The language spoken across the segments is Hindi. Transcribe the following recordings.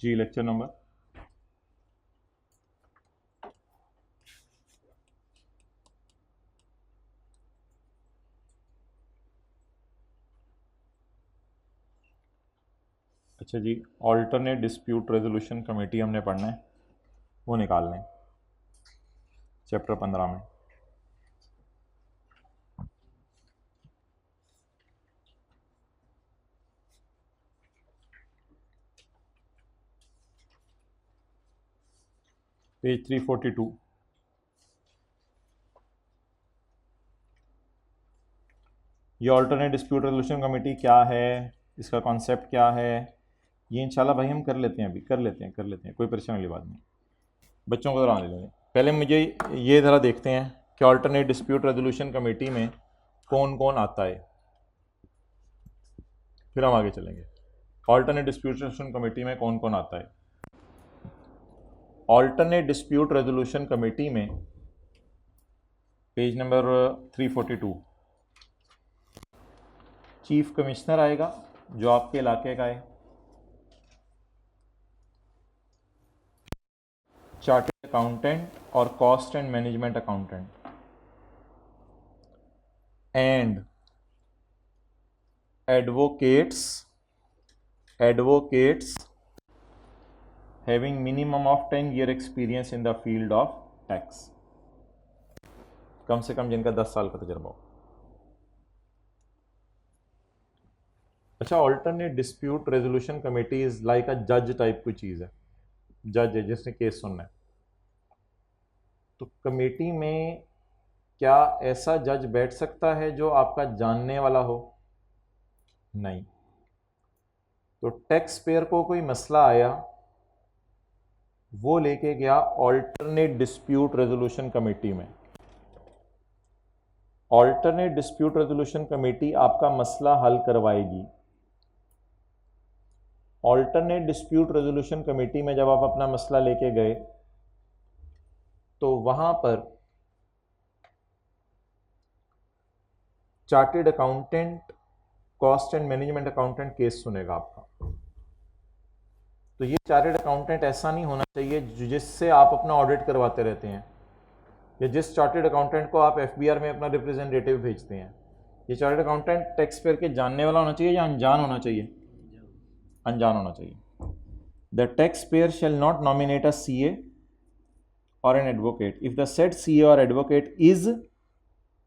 जी लेक्चर नंबर अच्छा जी, ऑल्टरनेट डिस्प्यूट रेजोल्यूशन कमेटी हमने पढ़ना है, वो निकाल लें चैप्टर 15 में। पेज 342। ये ऑल्टरनेट डिस्प्यूट रेजोल्यूशन कमेटी क्या है, इसका कॉन्सेप्ट क्या है, ये इंशाल्लाह भाई हम कर लेते हैं, अभी कर लेते हैं, कोई परेशानी वाली बात नहीं। बच्चों को जरा ले लेंगे। पहले मुझे ये ज़रा देखते हैं कि ऑल्टरनेट डिस्प्यूट रेजोल्यूशन कमेटी में कौन कौन आता है, फिर हम आगे चलेंगे। ऑल्टरनेट डिस्प्यूट रेजोल्यूशन कमेटी में कौन कौन आता है? ऑल्टरनेट डिस्प्यूट रेजोल्यूशन कमेटी में पेज नंबर 342 चीफ कमिश्नर आएगा जो आपके इलाके का है, चार्टर्ड अकाउंटेंट और cost and management accountant, and advocates having minimum of 10 year experience in the field of tax, कम से कम जिनका 10 साल का तजर्बा हो। अच्छा, alternate dispute resolution committee is like अ जज टाइप कोई चीज़ है, जज है जिसने केस सुनना है। तो कमेटी में क्या ऐसा जज बैठ सकता है जो आपका जानने वाला हो? नहीं। तो टैक्स पेयर को कोई मसला आया, वो लेके गया ऑल्टरनेट डिस्प्यूट रेजोल्यूशन कमेटी में। ऑल्टरनेट डिस्प्यूट रेजोल्यूशन कमेटी आपका मसला हल करवाएगी। ऑल्टरनेट डिस्प्यूट रेजोल्यूशन कमेटी में जब आप अपना मसला लेके गए तो वहां पर chartered accountant, cost and management accountant case सुनेगा आपका। तो ये चार्टेड अकाउंटेंट ऐसा नहीं होना चाहिए जिससे आप अपना ऑडिट करवाते रहते हैं, या जिस चार्टेड अकाउंटेंट को आप एफबीआर में अपना रिप्रेजेंटेटिव भेजते हैं। ये चार्टेड अकाउंटेंट टैक्स पेयर के जानने वाला होना चाहिए या अनजान होना चाहिए? अनजान होना चाहिए। The tax payer shall not nominate a CA or an advocate if the said CA or advocate is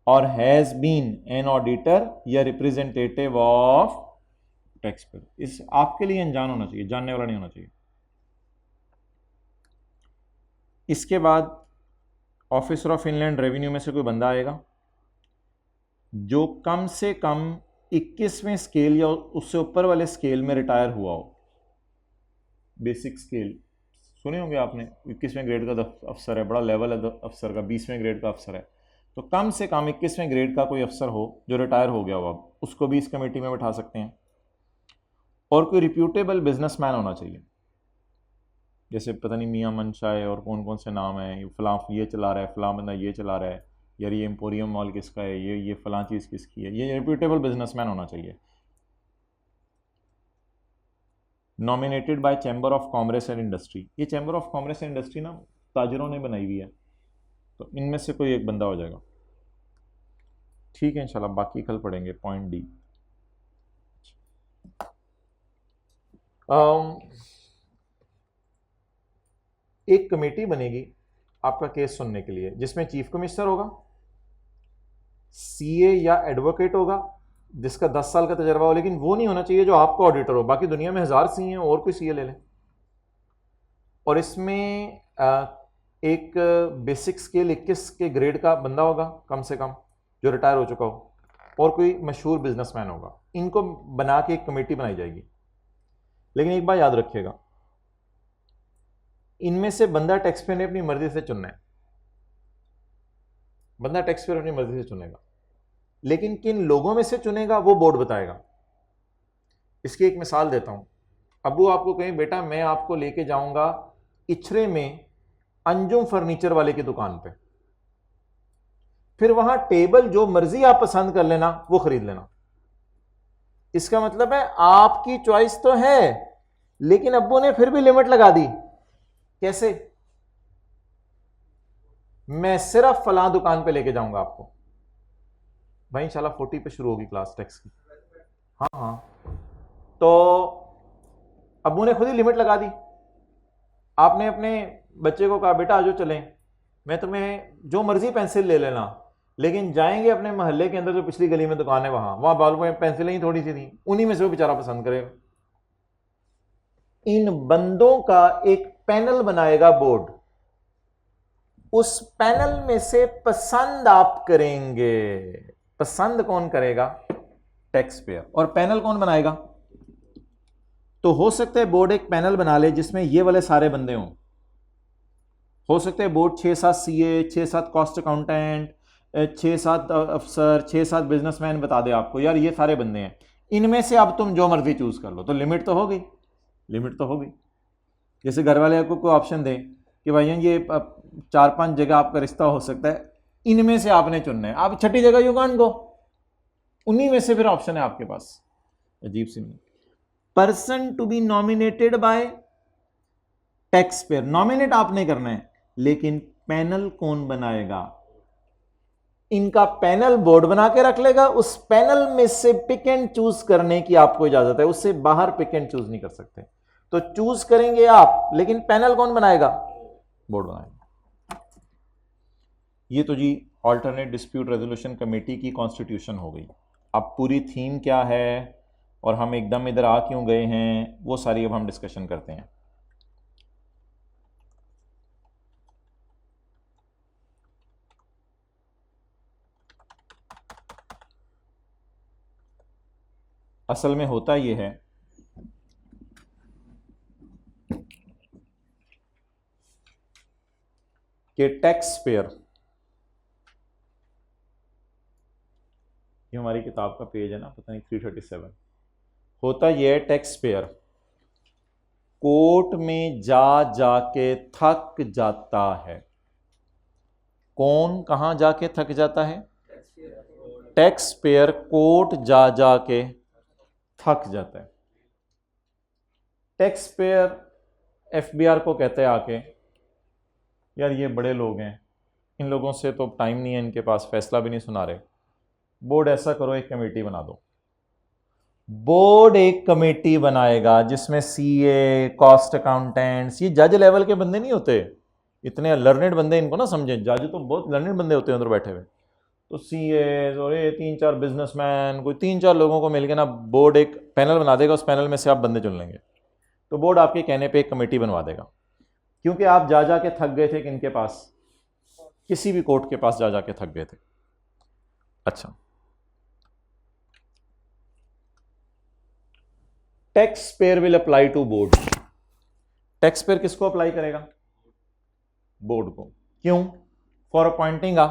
or has been an auditor या रिप्रेजेंटेटिव ऑफ टैक्स पेयर। इस आपके लिए अनजान होना चाहिए, जानने वाला नहीं होना चाहिए। इसके बाद ऑफिसर ऑफ इनलैंड रेवेन्यू में से कोई बंदा आएगा जो कम से कम 21वें स्केल या उससे ऊपर वाले स्केल में रिटायर हुआ हो। बेसिक स्केल सुने होंगे आपने, 21वें ग्रेड का अफसर है, बड़ा लेवल है अफसर का, 20वें ग्रेड का अफसर है। तो कम से कम 21वें ग्रेड का कोई अफसर हो जो रिटायर हो गया हो, अब उसको भी इस कमेटी में बैठा सकते हैं। और कोई रिप्यूटेबल बिजनेसमैन होना चाहिए, जैसे पता नहीं मियां मनशा है और कौन कौन से नाम है, फलां ये चला रहा है, फलां बंदा ये चला रहा है, यार ये एम्पोरियम मॉल किसका है, ये फलां चीज़ किसकी है। ये रिप्यूटेबल बिजनेसमैन होना चाहिए। Nominated by chamber of commerce and industry. ये chamber of commerce and industry ना ताजरों ने बनाई हुई है, तो इनमें से कोई एक बंदा हो जाएगा। ठीक है, इंशाल्लाह बाकी कल पढ़ेंगे। पॉइंट डी, एक कमेटी बनेगी आपका केस सुनने के लिए, जिसमें चीफ कमिश्नर होगा, सीए या एडवोकेट होगा जिसका 10 साल का तजर्बा हो, लेकिन वो नहीं होना चाहिए जो आपका ऑडिटर हो। बाकी दुनिया में 1000 सीए हैं, और कोई सीए ले लें। और इसमें एक बेसिक स्केल 21 के ग्रेड का बंदा होगा कम से कम जो रिटायर हो चुका हो, और कोई मशहूर बिजनेसमैन होगा। इनको बना के एक कमेटी बनाई जाएगी। लेकिन एक बात याद रखिएगा, इनमें से बंदा टैक्स पेयर ने अपनी मर्जी से चुनना है, बंदा टैक्स पेयर अपनी मर्जी से चुनेगा, लेकिन किन लोगों में से चुनेगा वो बोर्ड बताएगा। इसकी एक मिसाल देता हूं। अबू आपको कहें बेटा मैं आपको लेके जाऊंगा इछरे में अंजुम फर्नीचर वाले की दुकान पे, फिर वहां टेबल जो मर्जी आप पसंद कर लेना, वो खरीद लेना। इसका मतलब है आपकी चॉइस तो है, लेकिन अब्बू ने फिर भी लिमिट लगा दी। कैसे? मैं सिर्फ फलां दुकान पे लेके जाऊंगा आपको। भाई इंशाल्लाह 40 पे शुरू होगी क्लास टैक्स की। हाँ हाँ, तो अब्बू ने खुद ही लिमिट लगा दी। आपने अपने बच्चे को कहा बेटा आजो चलें, मैं तुम्हें जो मर्जी पेंसिल ले लेना, लेकिन जाएंगे अपने मोहल्ले के अंदर जो पिछली गली में दुकान है वहां बाल में पेंसिलें ही थोड़ी सी थी, उन्हीं में से वो बेचारा पसंद करेगा। इन बंदों का एक पैनल बनाएगा बोर्ड, उस पैनल में से पसंद आप करेंगे। पसंद कौन करेगा? Tax payer. और पैनल कौन बनाएगा? तो हो सकता है बोर्ड एक पैनल बना ले जिसमें ये वाले सारे बंदे हों। हो सकता है बोर्ड 6-7 सीए, 6-7 कॉस्ट अकाउंटेंट, 6-7 अफसर, 6-7 बिजनेसमैन बता दे आपको यार ये सारे बंदे हैं, इनमें से अब तुम जो मर्जी चूज कर लो। तो लिमिट तो होगी, लिमिट तो होगी। जैसे घर वाले आपको कोई ऑप्शन दें कि भाई ये 4-5 जगह आपका रिश्ता हो सकता है, इनमें से आपने चुनना है, आप छठी जगह यू कांट गो, उन्हीं में से फिर ऑप्शन है आपके पास। अजीब सी। Person to be nominated by tax payer, nominate आपने करना है, लेकिन पैनल कौन बनाएगा? इनका पैनल बोर्ड बना के रख लेगा, उस पैनल में से पिक एंड चूज करने की आपको इजाजत है, उससे बाहर पिक एंड चूज नहीं कर सकते। तो चूज करेंगे आप, लेकिन पैनल कौन बनाएगा? बोर्ड बनाएगा। ये तो जी ऑल्टरनेट डिस्प्यूट रेजोल्यूशन कमेटी की कॉन्स्टिट्यूशन हो गई। अब पूरी थीम क्या है और हम एकदम इधर आ क्यों गए हैं, वो सारी अब हम डिस्कशन करते हैं। असल में होता यह है कि टैक्स पेयर, ये हमारी किताब का पेज है ना, पता नहीं 337, होता यह है टैक्स पेयर कोर्ट में जा जाके थक जाता है। कौन कहां जाके थक जाता है? टैक्स पेयर कोर्ट जा जाके थक जाता है। टैक्स पेयर एफबीआर को कहते हैं आके यार ये बड़े लोग हैं, इन लोगों से तो टाइम नहीं है, इनके पास फैसला भी नहीं सुना रहे, बोर्ड ऐसा करो एक कमेटी बना दो। बोर्ड एक कमेटी बनाएगा जिसमें सीए, कॉस्ट अकाउंटेंट्स, ये जज लेवल के बंदे नहीं होते, इतने लर्नेड बंदे इनको ना समझे, जज तो बहुत लर्नेड बंदे होते हैं उधर बैठे हुए। तो सीए और ये 3-4 बिजनेसमैन, कोई 3-4 लोगों को मिलकर ना बोर्ड एक पैनल बना देगा, उस पैनल में से आप बंदे चुन लेंगे। तो बोर्ड आपके कहने पे एक कमेटी बनवा देगा, क्योंकि आप जा जा के थक गए थे कि इनके पास, किसी भी कोर्ट के पास जा जा के थक गए थे। अच्छा, tax payer will apply to board. Tax payer किसको अप्लाई करेगा? बोर्ड को। क्यों? फॉर अपॉइंटिंग अ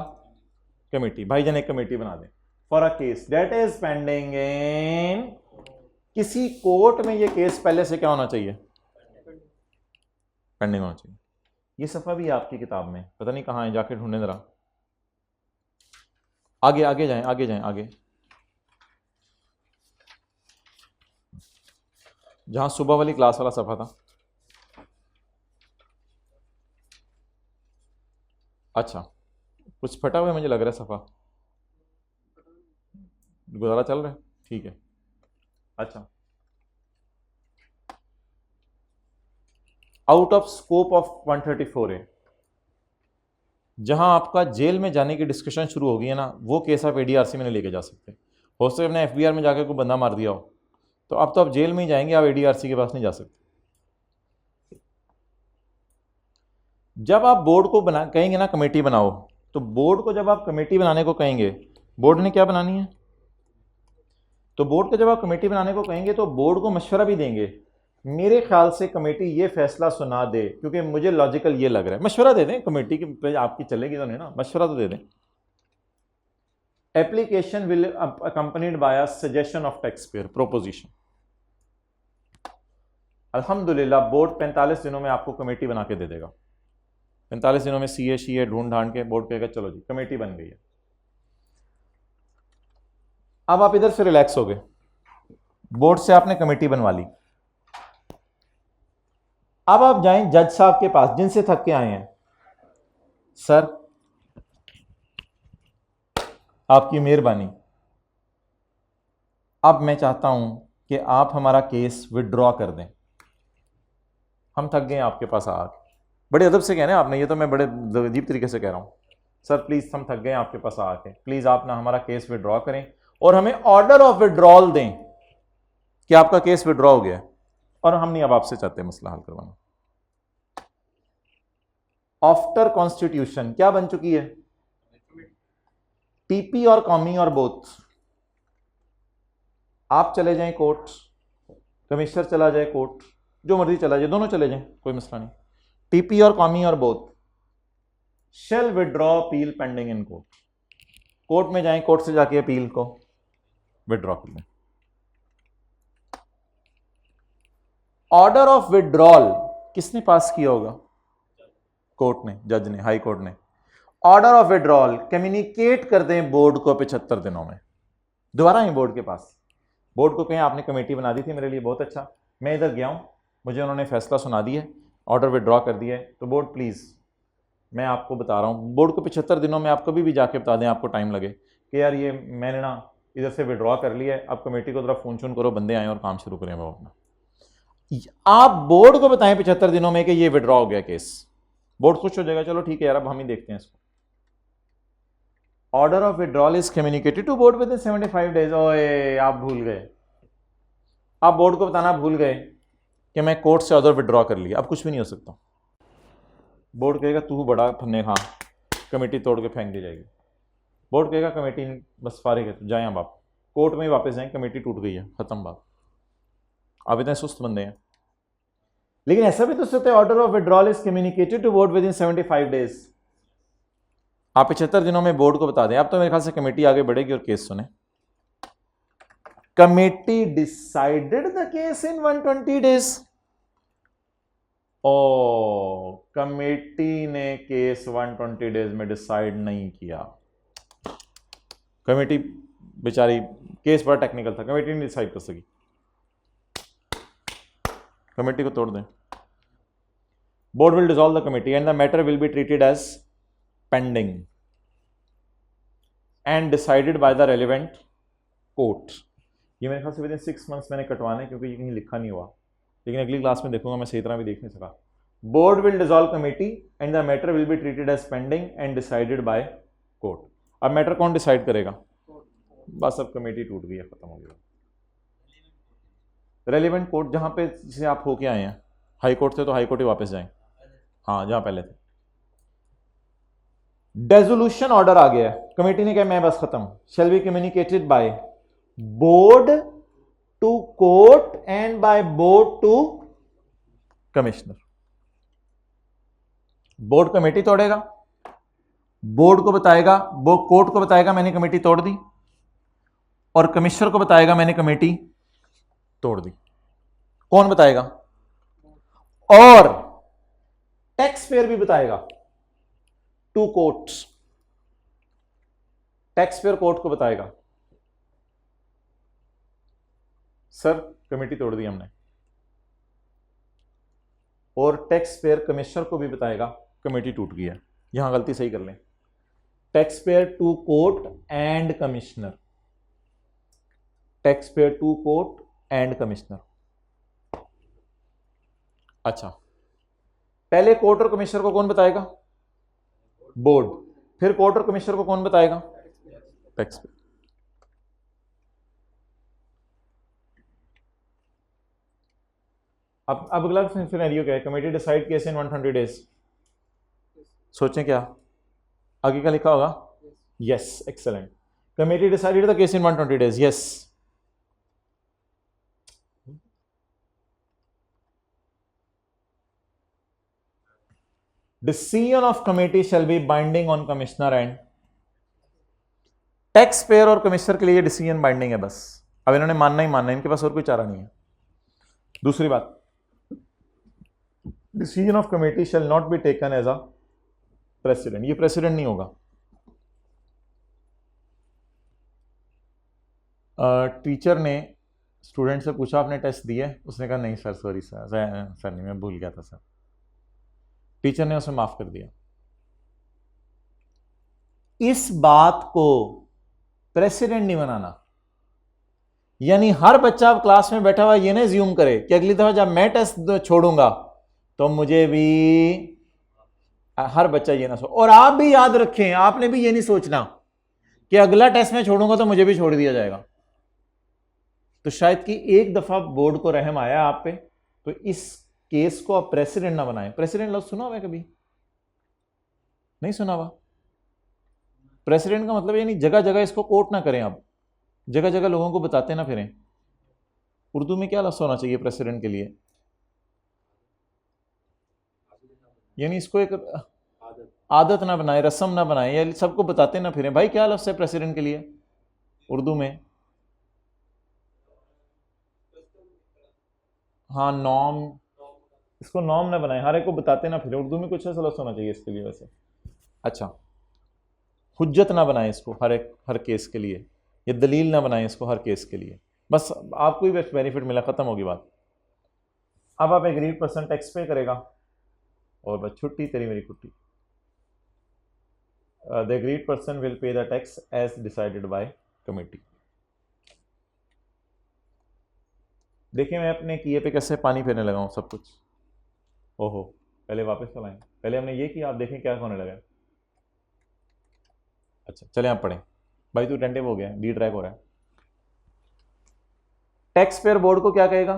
कमेटी, भाईजान एक कमेटी बना दें for a case that is pending in, किसी कोर्ट में ये केस पहले से क्या होना चाहिए? पेंडिंग होना चाहिए। ये सफा भी है आपकी किताब में, पता नहीं कहां है, जाके ढूंढने जरा। आगे आगे जाएं, आगे जाएं, आगे जहां सुबह वाली क्लास वाला सफा था। अच्छा, कुछ फटा हुआ है मुझे लग रहा है सफा, गुजारा चल रहा है, ठीक है। अच्छा, आउट ऑफ स्कोप ऑफ 134 है, जहां आपका जेल में जाने की डिस्कशन शुरू हो गई है ना, वो केस आप एडीआरसी में नहीं लेके जा सकते। हो सकता है अपने एफबीआर में जाकर कोई बंदा मार दिया हो, तो अब तो आप जेल में ही जाएंगे, आप एडीआरसी के पास नहीं जा सकते। जब आप बोर्ड को बना कहेंगे ना कमेटी बनाओ, तो बोर्ड को जब आप कमेटी बनाने को कहेंगे, बोर्ड ने क्या बनानी है? तो बोर्ड को जब आप कमेटी बनाने को कहेंगे तो बोर्ड को मशवरा भी देंगे, मेरे ख्याल से कमेटी ये फैसला सुना दे क्योंकि मुझे लॉजिकल ये लग रहा है। मशवरा दे दें कमेटी की, आपकी चलेगी तो नहीं ना, मशवरा तो दे दें। Application will accompanied by suggestion of tax pair proposition. अल्हम्दुलिल्लाह बोर्ड 45 दिनों में आपको कमेटी बना के दे देगा। 45 दिनों में सीए शीए ढूंढ ढांड के बोर्ड कहेगा चलो जी कमेटी बन गई है। अब आप इधर से रिलैक्स हो गए, बोर्ड से आपने कमेटी बनवा ली, अब आप जाएं जज साहब के पास जिनसे थक के आए हैं, सर आपकी मेहरबानी, अब मैं चाहता हूं कि आप हमारा केस विड्रॉ कर दें, हम थक गए आपके पास आके। बड़े अदब से कहना है आपने, ये तो मैं बड़े अजीब तरीके से कह रहा हूं, सर प्लीज हम थक गए आपके पास आके, प्लीज आप ना हमारा केस विड्रॉ करें और हमें ऑर्डर ऑफ विड्रॉल दें कि आपका केस विड्रॉ हो गया और हम नहीं अब आपसे चाहते मसला हल करवाना। आफ्टर कॉन्स्टिट्यूशन क्या बन चुकी है? टीपी और कॉमी और बोथ। आप चले जाएं कोर्ट, कमिश्नर चला जाए कोर्ट, जो मर्जी चला जाए, दोनों चले जाएं, कोई मसला नहीं। टीपी और कॉमी और both shall withdraw appeal pending in court. Court में जाएं, कोर्ट से जाके अपील को विड्रॉ कर लें। ऑर्डर ऑफ विड्रॉल किसने पास किया होगा? कोर्ट ने, जज ने, हाई कोर्ट ने। ऑर्डर ऑफ विड्रॉल कम्युनिकेट कर दें बोर्ड को 75 दिनों में। दोबारा आए बोर्ड के पास, बोर्ड को कहें आपने कमेटी बना दी थी मेरे लिए, बहुत अच्छा, मैं इधर गया हूं, मुझे उन्होंने फैसला सुना दिया है, ऑर्डर विड्रॉ कर दिया है, तो बोर्ड प्लीज़ मैं आपको बता रहा हूं, बोर्ड को 75 दिनों में आप कभी भी जाके बता दें, आपको टाइम लगे कि यार ये मैंने ना इधर से विड्रॉ कर लिया है, अब कमेटी को थोड़ा फोन करो, बंदे आए और काम शुरू करें वो अपना। आप बोर्ड को बताएं 75 दिनों में कि ये विड्रॉ हो गया केस, बोर्ड खुश हो जाएगा, चलो ठीक है यार अब हम ही देखते हैं इसको। Order of withdrawal is communicated to board within 75 days. ओए आप भूल गए, आप बोर्ड को बताना भूल गए कि मैं कोर्ट से ऑर्डर विड्रॉ कर लिया, अब कुछ भी नहीं हो सकता। बोर्ड कहेगा तू बड़ा फन्ने खां, कमेटी तोड़ के फेंक दी जाएगी। बोर्ड कहेगा कमेटी बस फारिग है, जाए अब आप कोर्ट में ही वापस जाएं, कमेटी टूट गई है, खत्म बात। आप इतने सुस्त बंदे हैं। लेकिन ऐसा भी तो सकता है order of withdrawal is communicated to board within 75 days. आप 75 दिनों में बोर्ड को बता दें। अब तो मेरे ख्याल से कमेटी आगे बढ़ेगी और केस सुने। Committee decided the case in 120 days. ओ कमेटी ने केस 120 डेज में डिसाइड नहीं किया। कमेटी बेचारी, केस बड़ा टेक्निकल था, कमेटी नहीं डिसाइड कर सकी, कमेटी को तोड़ दें। Board will dissolve the committee and the matter will be treated as pending and decided by the relevant court. ये मेरे ख्याल से विद इन 6 मंथ्स मैंने कटवाना है क्योंकि ये कहीं लिखा नहीं हुआ, लेकिन अगली क्लास में देखूंगा, मैं सही तरह भी देख नहीं सका। Board will dissolve committee and the matter will be treated as pending and decided by court. अब मैटर कौन डिसाइड करेगा? बस अब कमेटी टूट गई है, खत्म हो गया। रेलिवेंट कोर्ट जहां पे से आप होके आए हैं, हाई कोर्ट थे तो हाई कोर्ट ही वापस जाएं, हाँ जहां पहले थे। डेजोल्यूशन ऑर्डर आ गया, कमेटी ने कहा मैं बस खत्म। Shall be communicated by board to court and by board to commissioner. Board committee तोड़ेगा, बोर्ड को बताएगा, वो कोर्ट को बताएगा मैंने कमेटी तोड़ दी, और कमिश्नर को बताएगा मैंने कमेटी तोड़ दी। कौन बताएगा? और टैक्स पेयर भी बताएगा to courts. Tax payer court को बताएगा सर कमेटी तोड़ दी हमने, और टैक्स पेयर कमिश्नर को भी बताएगा कमेटी टूट गई है। यहां गलती सही कर लें, tax payer to court and commissioner, tax payer to court and commissioner. अच्छा, पहले कोर्ट और कमिश्नर को कौन बताएगा? बोर्ड। फिर कोर्ट और कमिश्नर को कौन बताएगा? Tax payer. अब अगला सिनेरियो क्या है? Committee decide case in 120 days. सोचें क्या आगे का लिखा होगा? Yes, excellent. Committee decided the case in 120 days, yes. Decision of committee shall be binding on commissioner and tax payer. और कमिश्नर के लिए डिसीजन बाइंडिंग है बस, अब इन्होंने मानना ही मानना है, इनके पास और कोई चारा नहीं है। दूसरी बात, decision of committee shall not be taken as a precedent. ये प्रेसिडेंट नहीं होगा। टीचर ने स्टूडेंट से पूछा आपने टेस्ट दिए, उसने कहा नहीं सर, सॉरी सर नहीं, मैं भूल गया था सर। टीचर ने उसे माफ कर दिया। इस बात को प्रेसिडेंट नहीं बनाना, यानी हर बच्चा क्लास में बैठा हुआ ये ना ज्यूम करे कि अगली दफा जब मैं टेस्ट छोड़ूंगा तो मुझे भी, हर बच्चा ये ना सोच। और आप भी याद रखें, आपने भी ये नहीं सोचना कि अगला टेस्ट में छोड़ूंगा तो मुझे भी छोड़ दिया जाएगा। तो शायद कि एक दफा बोर्ड को रहम आया आप पे, तो इस केस को आप प्रेसिडेंट ना बनाएं। प्रेसिडेंट लफ्ज सुना हुआ है कभी? नहीं सुना हुआ? प्रेसिडेंट का मतलब यानी जगह जगह इसको कोट ना करें आप, जगह जगह लोगों को बताते ना फिरें। उर्दू में क्या लफ्ज होना चाहिए प्रेसिडेंट के लिए? यानी इसको एक आदत ना बनाए, रस्म ना बनाए, या सबको बताते ना फिरें। भाई क्या लफ्ज है प्रेसिडेंट के लिए उर्दू में? हाँ नॉम, इसको नॉम ना बनाए, हर एक को बताते ना फिर। उर्दू में कुछ ऐसा लफ्ज होना चाहिए इसके लिए वैसे। अच्छा, हुज्जत ना बनाए इसको हर केस के लिए, या दलील ना बनाए इसको हर केस के लिए। बस आपको ही बेस्ट बेनिफिट मिला, खत्म होगी बात। अब आप एग्रीड पर्सन टैक्स पे करेगा और बस छुट्टी तेरी मेरी कुट्टी। The agreed person will pay the tax as decided by committee. देखिए मैं अपने किए पे कैसे पानी फेरने लगा हूं सब कुछ। ओहो, पहले वापस चलाएं, पहले हमने ये किया, आप देखें क्या होने लगा। अच्छा चले आप पढ़ें। भाई तू अटेंटिव हो गया, डी ट्रैक हो रहा है। टैक्स पेयर बोर्ड को क्या कहेगा?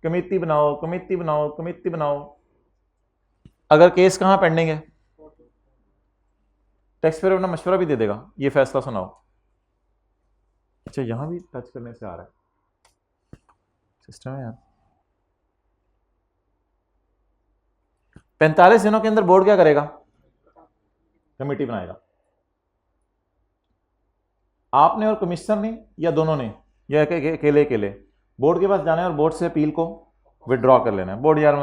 कमेटी बनाओ, कमेटी बनाओ, कमेटी बनाओ। अगर केस कहां पेंडिंग है, टैक्स पेयर अपना मशवरा भी दे देगा, ये फैसला सुनाओ। अच्छा यहां भी टच करने से आ रहा है सिस्टम है यार। 45 दिनों के अंदर बोर्ड क्या करेगा? कमेटी बनाएगा। आपने और कमिश्नर ने, या दोनों ने, या अकेले अकेले बोर्ड के पास जाना है और बोर्ड से अपील को विड्रॉ कर लेना है। बोर्ड यार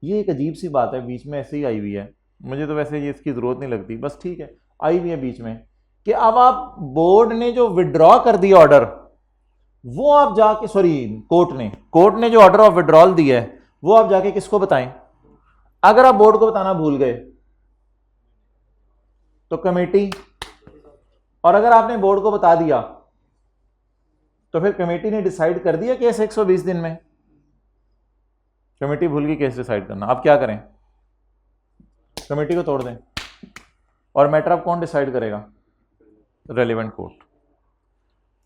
ये एक अजीब सी बात है, बीच में ऐसे ही आई हुई है, मुझे तो वैसे ये इसकी जरूरत नहीं लगती, बस ठीक है आई हुई है बीच में, कि अब आप बोर्ड ने जो विड्रॉ कर दिया ऑर्डर, वो आप जाके, सॉरी कोर्ट ने जो ऑर्डर ऑफ विड्रॉल दिया है वो आप जाके किसको बताएं? अगर आप बोर्ड को बताना भूल गए तो कमेटी, और अगर आपने बोर्ड को बता दिया तो फिर कमेटी ने डिसाइड कर दिया केस 120 दिन में। कमेटी भूल गई केस डिसाइड करना, अब क्या करें? कमेटी को तोड़ दें, और मैटर अब कौन डिसाइड करेगा? Relevant court.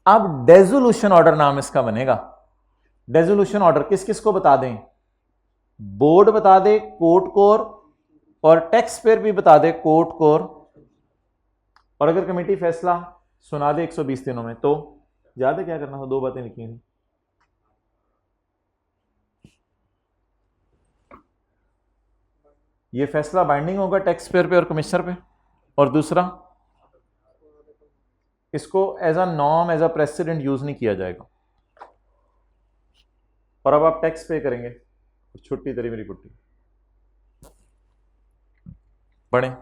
अब डेजोल्यूशन ऑर्डर नाम इसका बनेगा। डेजोल्यूशन ऑर्डर किस किस को बता दें? बोर्ड बता दे, कोर्ट को, और टैक्स पेयर भी बता दे, कोर्ट को। और अगर कमेटी फैसला सुना दे 120 दिनों में, तो याद है क्या करना था? दो बातें लिखी थी। ये फैसला बाइंडिंग होगा टैक्स पेयर पे और कमिश्नर पे, और दूसरा इसको as a norm, as a precedent use नहीं किया जाएगा। और अब आप टैक्स पे करेंगे, छुट्टी तेरी मेरी कुट्टी। पढ़ें।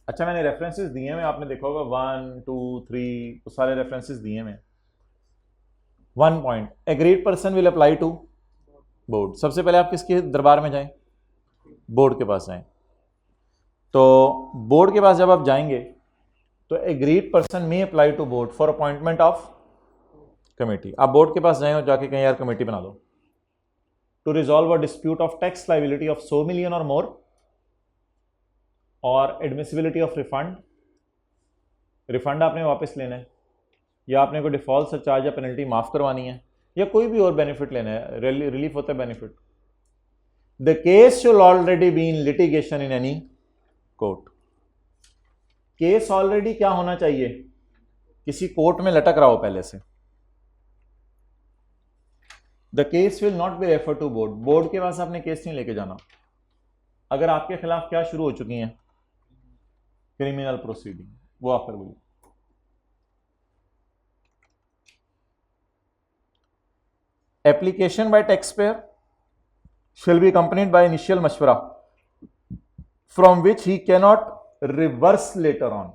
अच्छा मैंने रेफरेंसेस दिए हैं, आपने देखा होगा 1 2 3 तो सारे रेफरेंसेस दिए हैं। 1 point, agreed person will apply to board. सबसे पहले आप किसके दरबार में जाएं? बोर्ड के पास जाएं। तो बोर्ड के पास जब आप जाएंगे तो agreed person may apply to board for appointment of committee. आप बोर्ड के पास जाएं और जाके कहें यार कमेटी बना दो to resolve a dispute of tax liability of 100 million or more, और एडमिसिबिलिटी ऑफ रिफंड, रिफंड आपने वापस लेना है, या आपने कोई डिफॉल्ट सरचार्ज या पेनल्टी माफ करवानी है, या कोई भी और बेनिफिट लेना है, रिलीफ होता है benefit. The case should already be in litigation in any court. Case already क्या होना चाहिए? किसी कोर्ट में लटक रहा हो पहले से। The case will not be refer to board. Board के पास आपने केस नहीं लेके जाना। अगर आपके खिलाफ क्या शुरू हो चुकी हैं? क्रिमिनल प्रोसीडिंग, वो आप कर बोलिए। Application by tax pair shall be accompanied by initial मशवरा from which he cannot reverse later on.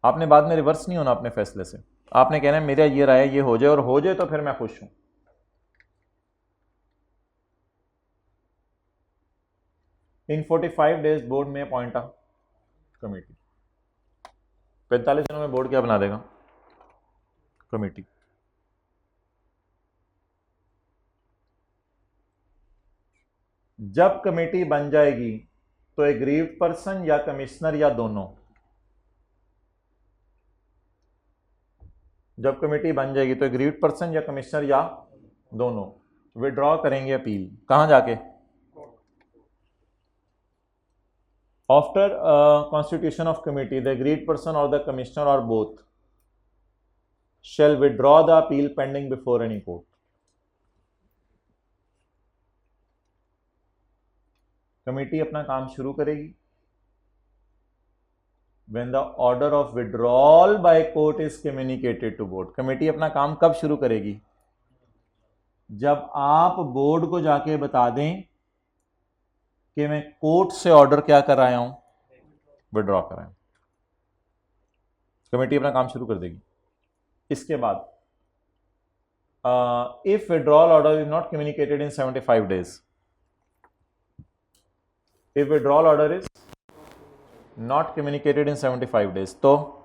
आपने बाद में रिवर्स नहीं होना अपने फैसले से, आपने कहना है मेरा ये राय ये हो जाए, और हो जाए तो फिर मैं खुश हूं. इन 45 डेज बोर्ड में अपॉइंट अ कमेटी. 45 दिनों में बोर्ड क्या बना देगा? कमेटी. जब कमेटी बन जाएगी तो एग्रीव्ड पर्सन या कमिश्नर या दोनों, जब कमेटी बन जाएगी तो एग्रीव्ड पर्सन या कमिश्नर या दोनों विड्रॉ करेंगे अपील. कहां जाके? After constitution of committee the agreed person और द कमिश्नर और both shall withdraw the appeal pending before any court. Committee अपना काम शुरू करेगी when the order of withdrawal by court is communicated to board. Committee अपना काम कब शुरू करेगी? जब आप बोर्ड को जाके बता दें कि मैं कोर्ट से ऑर्डर क्या कर आया हूं, विड्रॉ कर आया हूं. कमेटी अपना काम शुरू कर देगी. इसके बाद if withdrawal order is not communicated in 75 days, if withdrawal order is not communicated in 75 days, तो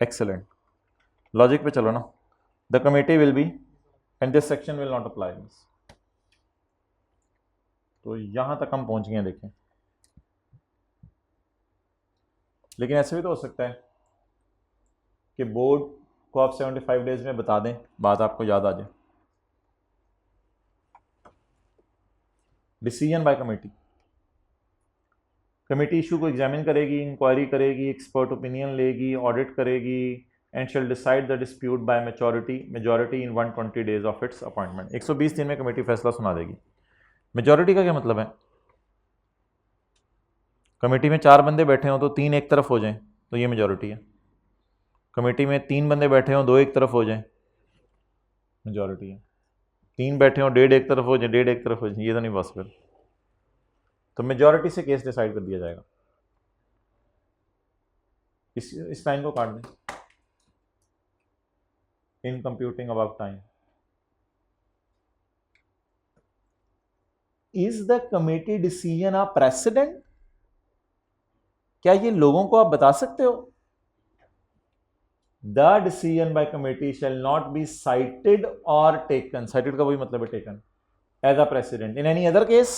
एक्सेलेंट. लॉजिक पे चलो ना. The committee will be and this section will not apply. तो यहां तक हम पहुंच गए हैं. देखें, लेकिन ऐसे भी तो हो सकता है कि बोर्ड को आप 75 डेज में बता दें, बात आपको याद आ जाए. Decision by committee. Committee issue को एग्जामिन करेगी, इंक्वायरी करेगी, एक्सपर्ट ओपिनियन लेगी, ऑडिट करेगी and shall decide the dispute by majority in 120 days of its appointment. 120 दिन में कमेटी फैसला सुना देगी. मेजॉरिटी का क्या मतलब है? कमेटी में 4 बंदे बैठे हों तो 3 एक तरफ हो जाएं तो ये मेजॉरिटी है. कमेटी में 3 बंदे बैठे हों 2 एक तरफ हो जाएं, मेजॉरिटी है. 3 बैठे हों 1.5 एक तरफ हो जाए, 1.5 एक तरफ हो जाए, ये तो नहीं पॉसिबल. तो मेजॉरिटी से केस डिसाइड कर दिया जाएगा. इस लाइन को काट दें. In computing about time, is the committee decision a precedent? क्या ये लोगों को आप बता सकते हो? The decision by committee shall not be cited or taken. Cited का वही मतलब है taken. As a precedent in any other case,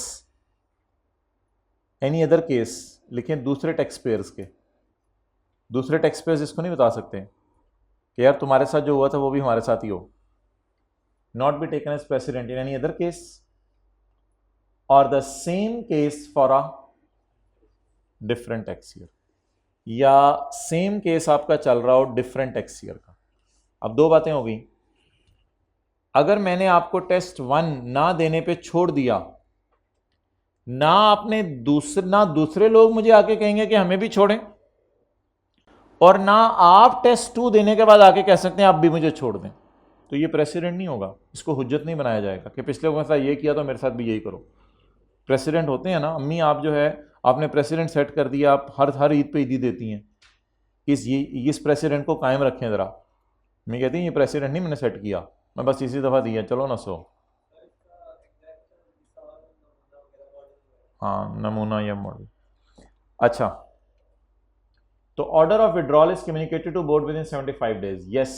any other case लिखें दूसरे टैक्स पेयर्स के. दूसरे टैक्स पेयर्स इसको नहीं बता सकते कि यार तुम्हारे साथ जो हुआ था वो भी हमारे साथ ही हो. Not be taken as president in any other case or the same case for a different tax year, या सेम केस आपका चल रहा हो डिफरेंट टैक्स ईयर का. अब 2 बातें हो गई. अगर मैंने आपको टेस्ट 1 ना देने पे छोड़ दिया, ना आपने दूसरे लोग मुझे आके कहेंगे कि हमें भी छोड़ें, और ना आप टेस्ट 2 देने के बाद आके कह सकते हैं आप भी मुझे छोड़ दें, तो ये प्रेसिडेंट नहीं होगा. इसको हुज्जत नहीं बनाया जाएगा कि पिछले लोगों के साथ ये किया तो मेरे साथ भी यही करो. प्रेसिडेंट होते हैं ना अम्मी, आप जो है आपने प्रेसिडेंट सेट कर दिया, आप हर ईद पे ईदी देती हैं. इस प्रेसिडेंट को कायम रखें ज़रा. मैं कहती हूँ ये प्रेसिडेंट नहीं मैंने सेट किया, मैं बस इसी दफ़ा दिया, चलो ना सो. हाँ, नमूना या मॉडल. अच्छा, तो order of withdrawal is communicated to board within 75 days. Yes,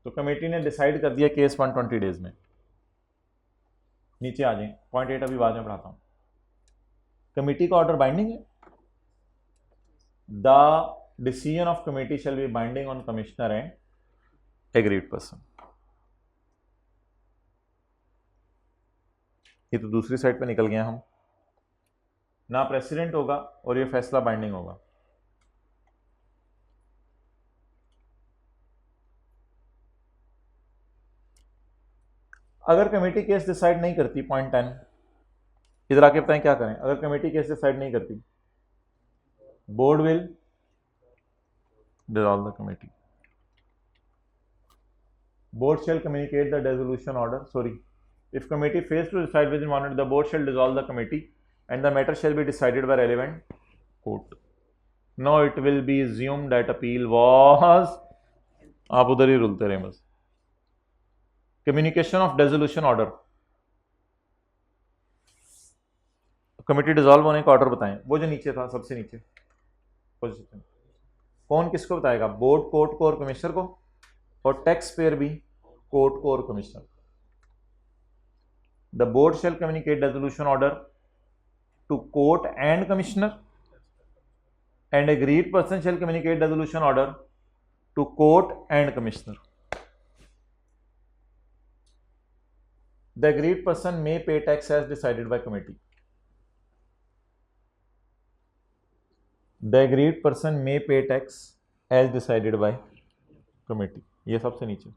तो कमेटी ने डिसाइड कर दिया केस 120 डेज में. नीचे आ जाए. पॉइंट 8 अभी बाद में पढ़ाता हूँ. कमेटी का ऑर्डर बाइंडिंग है. The decision of committee shall be binding on commissioner and agreed person. ये तो दूसरी साइड पे निकल गया हम. ना प्रेसिडेंट होगा और ये फैसला बाइंडिंग होगा. अगर कमेटी केस डिसाइड नहीं करती, पॉइंट 10, इधर आके बताएं क्या करें. अगर कमेटी केस डिसाइड नहीं करती, board will dissolve the committee. board shall communicate the dissolution order, sorry, if committee fails to decide within 1 minute, the board shall dissolve the committee and the matter shall be decided by relevant court. Now it will be assumed that appeal was, आप उधर ही रुलते रहे बस. Communication of dissolution order, committee dissolve होने का ऑर्डर बताएं. वो जो नीचे था सबसे नीचे पोजीशन, कौन किसको बताएगा? बोर्ड कोर्ट को और कमिश्नर को, और टैक्स पेयर भी कोर्ट को और commissioner. The board shall communicate resolution order to court and commissioner and agreed person shall communicate resolution order to court and commissioner. The agreed person may pay tax as decided by committee. The agreed person may pay tax as decided by committee. ये सबसे नीचे.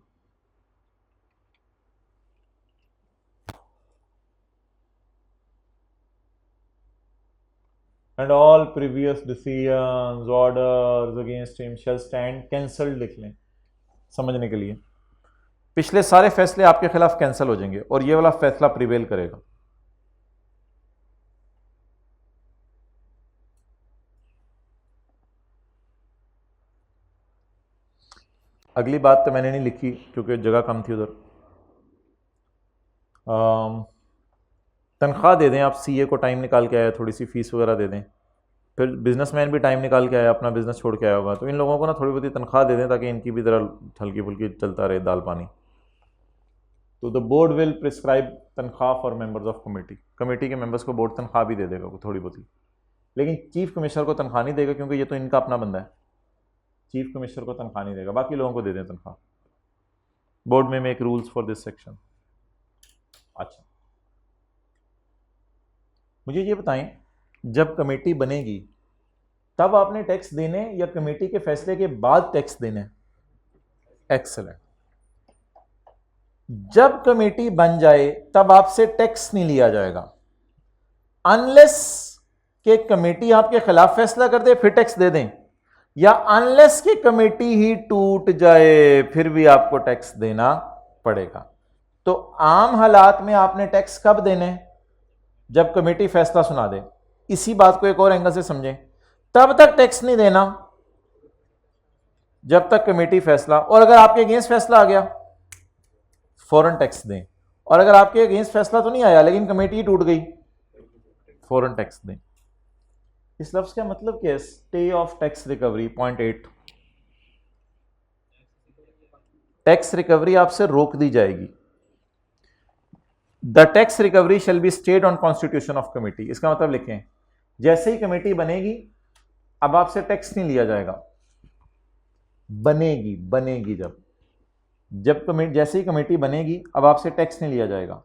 And all previous decisions, orders against him shall stand cancelled. लिख लें समझने के लिए. पिछले सारे फैसले आपके खिलाफ कैंसिल हो जाएंगे और ये वाला फैसला प्रिवेल करेगा. अगली बात तो मैंने नहीं लिखी क्योंकि जगह कम थी उधर. तनख्वाह दे दें आप, सीए को टाइम निकाल के आया, थोड़ी सी फीस वगैरह दे दें. फिर बिजनेसमैन भी टाइम निकाल के आया, अपना बिजनेस छोड़ के आया होगा, तो इन लोगों को ना थोड़ी बहुत तनख्वाह दे दें ताकि इनकी भी ज़रा हल्की फुल्की चलता रहे दाल पानी. तो द बोर्ड विल प्रिस्क्राइब तनख्वाह for members of committee. Committee के मेंबर्स को बोर्ड तनख्वाह भी दे देगा थोड़ी बहुत ही, लेकिन चीफ कमिश्नर को तनख्वाह नहीं देगा क्योंकि ये तो इनका अपना बंदा है. चीफ कमिश्नर को तनख्वाह नहीं देगा, बाकी लोगों को दे दें तनख्वाह. बोर्ड में make rules for this section. अच्छा, मुझे ये बताएं, जब कमेटी बनेगी तब आपने टैक्स देने या कमेटी के फैसले के बाद टैक्स देने? एक्सेलेंट. जब कमेटी बन जाए तब आपसे टैक्स नहीं लिया जाएगा अनलेस के कमेटी आपके खिलाफ फैसला कर दे फिर टैक्स दे दें, या अनलेस की कमेटी ही टूट जाए फिर भी आपको टैक्स देना पड़ेगा. तो आम हालात में आपने टैक्स कब देने? जब कमेटी फैसला सुना दे. इसी बात को एक और एंगल से समझें, तब तक टैक्स नहीं देना जब तक कमेटी फैसला, और अगर आपके अगेंस्ट फैसला आ गया फौरन टैक्स दें, और अगर आपके अगेंस्ट फैसला तो नहीं आया लेकिन कमेटी ही टूट गई फौरन टैक्स दें. इस लफ्ज का मतलब क्या है? Stay of tax recovery. Point 8, tax recovery आपसे रोक दी जाएगी. The tax recovery shall be stayed on constitution of committee. इसका मतलब लिखें, जैसे ही कमेटी बनेगी अब आपसे टैक्स नहीं लिया जाएगा. बनेगी जब कमेटी, जैसे ही कमेटी बनेगी अब आपसे टैक्स नहीं लिया जाएगा.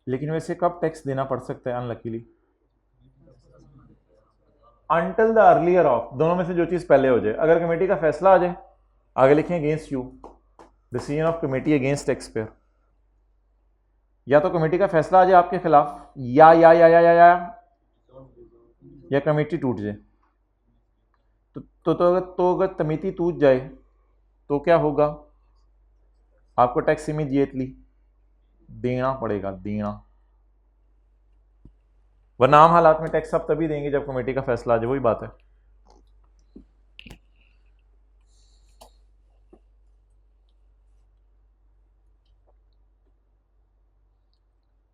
लेकिन वैसे कब टैक्स देना पड़ सकता है unluckily? Until the earlier of, दोनों में से जो चीज पहले हो जाए. अगर कमेटी का फैसला आ जाए, आगे लिखें against you, decision of committee against tax payer. या तो कमेटी का फैसला आ जाए आपके खिलाफ, या कमेटी टूट जाए. तो अगर कमेटी टूट जाए तो क्या होगा? आपको टैक्स इमीडिएटली देना पड़ेगा, वरना आम हालात में टैक्स आप तभी देंगे जब कमेटी का फैसला आ जाए. वही बात है.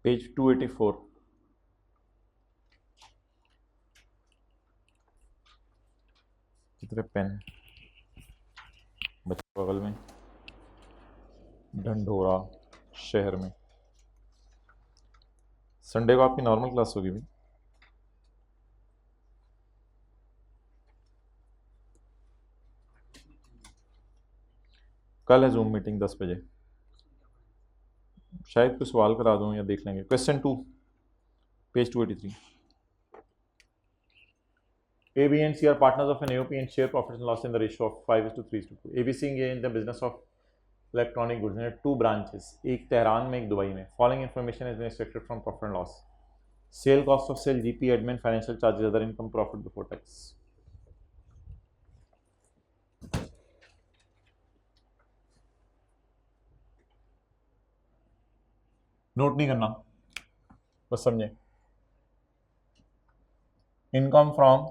पेज 284. कितने पेन बच्चे बगल में ढंढोरा शहर में. संडे को आपकी नॉर्मल क्लास होगी भाई. कल है जूम मीटिंग 10 बजे. शायद कुछ सवाल करा दूं या देख लेंगे. Question 2 page 283. A, B, and C are partners of an AOP and share profits and loss in the ratio of 5:3:2. A, B, C engage in the business of electronic goods ने 2 ब्रांचेस, एक तेहरान में एक दुबई में. Following information is expected from profit and loss. Sale cost of sale, GP, admin, financial charges, other income, profit before tax. Note नहीं करना, बस समझे. इनकम फ्रॉम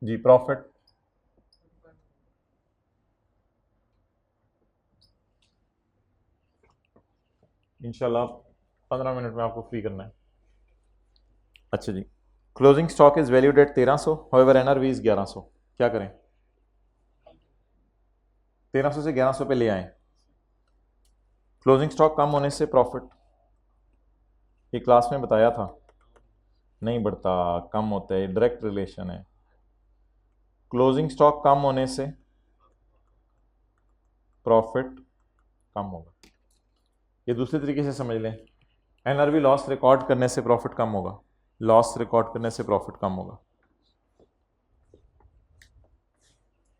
जी प्रॉफिट, इंशाल्लाह 15 मिनट में आपको फ्री करना है. अच्छा जी. Closing stock is valued at 1300, however NRV is 1100. क्या करें? 1300 से 1100 पे ले आए. क्लोजिंग स्टॉक कम होने से प्रॉफिट, ये क्लास में बताया था, नहीं बढ़ता, कम होता है, डायरेक्ट रिलेशन है. क्लोजिंग स्टॉक कम होने से प्रॉफिट कम होगा. ये दूसरे तरीके से समझ लें, एनआरवी लॉस रिकॉर्ड करने से प्रॉफिट कम होगा, लॉस रिकॉर्ड करने से प्रॉफिट कम होगा.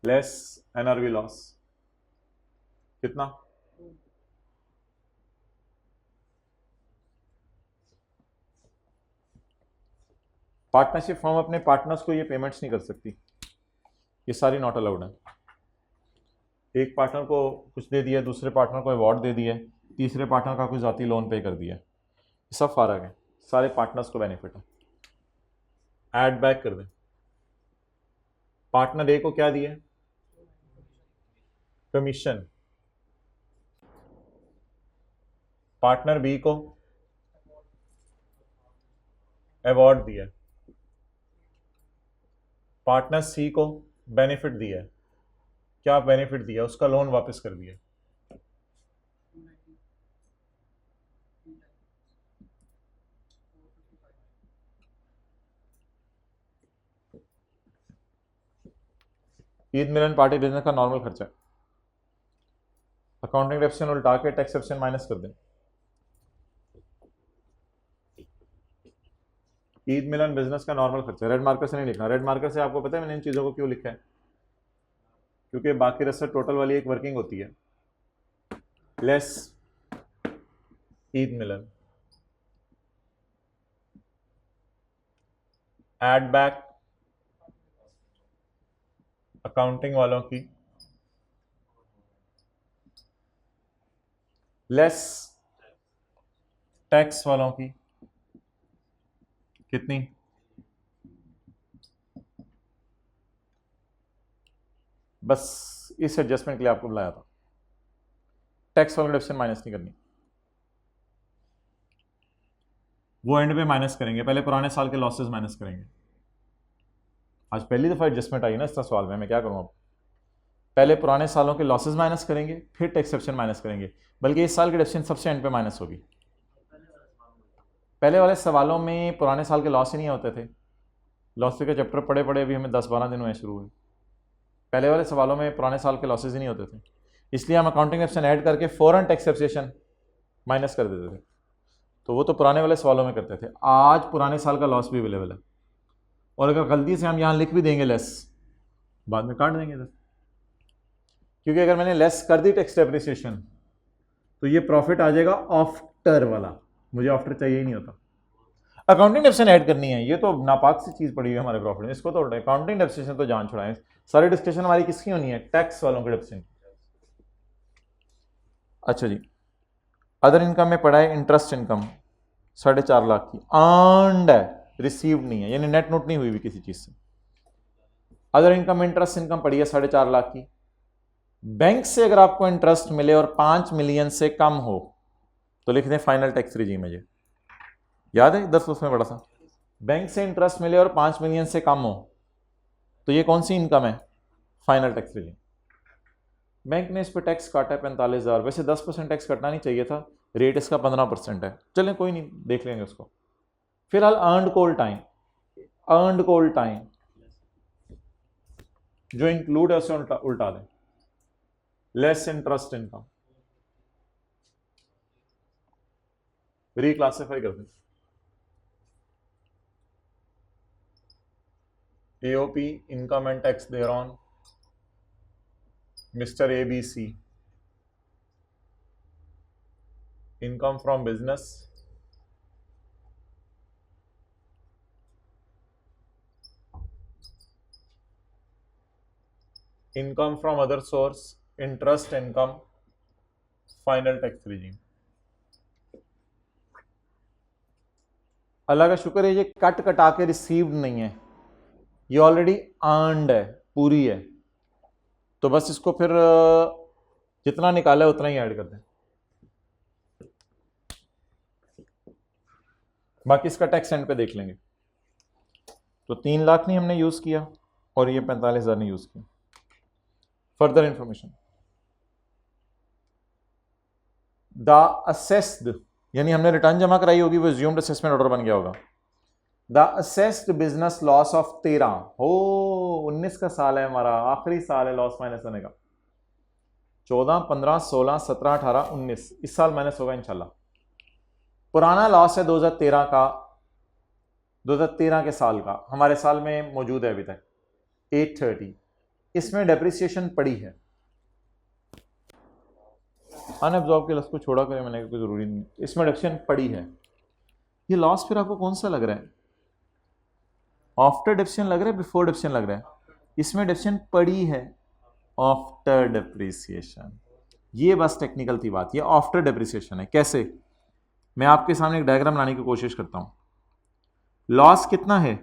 लेस एनआरवी लॉस कितना? पार्टनरशिप फर्म अपने पार्टनर्स को ये पेमेंट्स नहीं कर सकती, ये सारी नॉट अलाउड है. एक पार्टनर को कुछ दे दिया, दूसरे पार्टनर को अवार्ड दे दिया, तीसरे पार्टनर का कोई जाती लोन पे कर दिया, सब फारग है, सारे पार्टनर्स को बेनिफिट है. ऐड बैक कर दें. पार्टनर ए को क्या दिया? कमीशन. पार्टनर बी को अवार्ड दिया. पार्टनर सी को बेनिफिट दिया. क्या बेनिफिट दिया? उसका लोन वापस कर दिया. ईद मिलन पार्टी बिजनेस का नॉर्मल खर्चा. अकाउंटिंग डेप्शन उल्टा के टैक्स डेप्शन माइनस कर दें. ईद मिलन बिजनेस का नॉर्मल खर्चा. रेड मार्कर से नहीं लिखना. रेड मार्कर से आपको पता है मैंने इन चीज़ों को क्यों लिखा है? क्योंकि बाकी रसद टोटल वाली एक वर्किंग होती है. लेस ईद मिलन, एड बैक अकाउंटिंग वालों की, लेस टैक्स वालों की. कितनी? बस इस एडजस्टमेंट के लिए आपको बुलाया था. टैक्स वालों डिडक्शन माइनस नहीं करनी, वो एंड पे माइनस करेंगे. पहले पुराने साल के लॉसेस माइनस करेंगे. आज पहली दफा एडजस्टमेंट आई ना इस सवाल में, मैं क्या करूं अब? पहले पुराने सालों के लॉसेस माइनस करेंगे, फिर टैक्स एक्सेप्शन माइनस करेंगे. बल्कि इस साल की डिडक्शन सबसे एंड पे माइनस होगी. पहले वाले सवालों में पुराने साल के लॉस ही नहीं होते थे. लॉस के चैप्टर पढ़े पढ़े अभी हमें 10-12 दिन हुए शुरू हुए. पहले वाले सवालों में पुराने साल के लॉसेज ही नहीं होते थे, इसलिए हम अकाउंटिंग एक्सेप्शन ऐड करके फ़ौरन टैक्स एक्सेप्शन माइनस कर देते थे. तो वो तो पुराने वाले सवालों में करते थे. आज पुराने साल का लॉस भी अवेलेबल है, और अगर गलती से हम यहाँ लिख भी देंगे लेस, बाद में काट देंगे इधर. क्योंकि अगर मैंने लेस कर दी टैक्स डेप्रिसिएशन तो ये प्रॉफिट आ जाएगा आफ्टर वाला. मुझे आफ्टर चाहिए ही नहीं होता. अकाउंटिंग डेप्रिसिएशन ऐड करनी है, ये तो नापाक सी चीज़ पड़ी हुई है हमारे प्रॉफिट में. इसको तो अकाउंटिंग डेप्रिसिएशन तो जान छुड़ाएं. सारी डिस्कशन हमारी किसकी होनी है? टैक्स वालों की डेप्रिसिएशन. अच्छा जी. अदर इनकम में पड़ा है इंटरेस्ट इनकम 4.5 लाख की, अर्नड है, रिसीव्ड नहीं है, यानी नेट नोट नहीं हुई भी किसी चीज से. अदर इनकम इंटरेस्ट इनकम पड़ी है 4.5 लाख की. बैंक से अगर आपको इंटरेस्ट मिले और 5 मिलियन से कम हो तो लिख दें फाइनल टैक्स रिजीम है. ये याद है 10 उसमें बड़ा सा. बैंक से इंटरेस्ट मिले और 5 मिलियन से कम हो तो ये कौन सी इनकम है? Final tax regime. बैंक ने इस पर टैक्स काटा है 45,000. वैसे 10% टैक्स कटना नहीं चाहिए था, रेट इसका 15% है. चलें कोई नहीं, देख लेंगे उसको. फिलहाल earned call time, earned call time जो इंक्लूड है उसे उल्टा दें. लेस इंटरेस्ट इनकम रिक्लासिफाई कर दें. AOP, income and tax thereon, Mr. ABC, income from business, income from other source, interest income, final tax regime। अल्लाह का शुक्र है ये कट कटा के रिसीव्ड नहीं है, ये ऑलरेडी अर्नड है, पूरी है, तो बस इसको फिर जितना निकाला है उतना ही ऐड कर दें, बाकी इसका टैक्स एंड पे देख लेंगे। तो 3 लाख नहीं हमने यूज किया और ये 45,000 नहीं यूज किया। फर्दर इंफॉर्मेशन, द असेस्ड, यानी हमने रिटर्न जमा कराई होगी, वो एज्यूम्ड असेसमेंट ऑर्डर बन गया होगा। The assessed business loss of 13 हो 19 का साल है हमारा, आखिरी साल है लॉस माइनस होने का। 14, 15, 16, 17, 18, 19 इस साल माइनस होगा इंशाल्लाह। पुराना लॉस है 2013 का, 2013 के साल का, हमारे साल में मौजूद है अभी तक 830। इसमें डेप्रिसिएशन पड़ी है, अनअब्जॉर्ब के लफ्ज को छोड़ा करें मैंने, कोई जरूरी नहीं है, इसमें डेप्रिसिएशन पड़ी है। ये लॉस फिर आपको कौन सा लग रहा है, आफ्टर डेप्रिसिएशन लग रहा है, बिफोर डेप्रिसिएशन लग रहा है? इसमें डेप्रिसिएशन पड़ी है आफ्टर डेप्रिसिएशन, ये बस टेक्निकल थी बात, ये आफ्टर डेप्रिसिएशन है। कैसे, मैं आपके सामने एक डायग्राम लाने की कोशिश करता हूं। लॉस कितना है,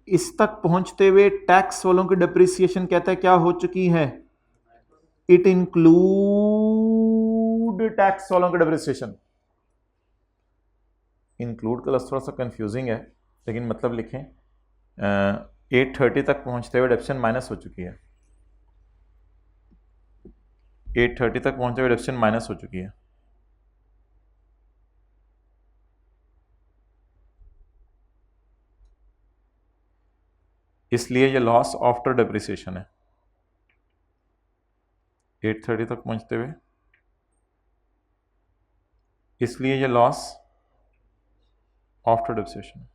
इस तक पहुंचते हुए टैक्स वालों की डेप्रिसिएशन कहता है क्या हो चुकी है, इट इंक्लूड टैक्स वालों की डेप्रिसिएशन। इंक्लूड का लफ्ज़ थोड़ा सा कंफ्यूजिंग है, लेकिन मतलब लिखें 830 तक पहुंचते हुए डेप्रिसिएशन माइनस हो चुकी है, 830 तक पहुंचते हुए डेप्रिसिएशन माइनस हो चुकी है। इसलिए ये लॉस आफ्टर डेप्रिसिएशन है, 830 तक पहुंचते हुए, इसलिए ये लॉस आफ्टर डेप्रिसिएशन।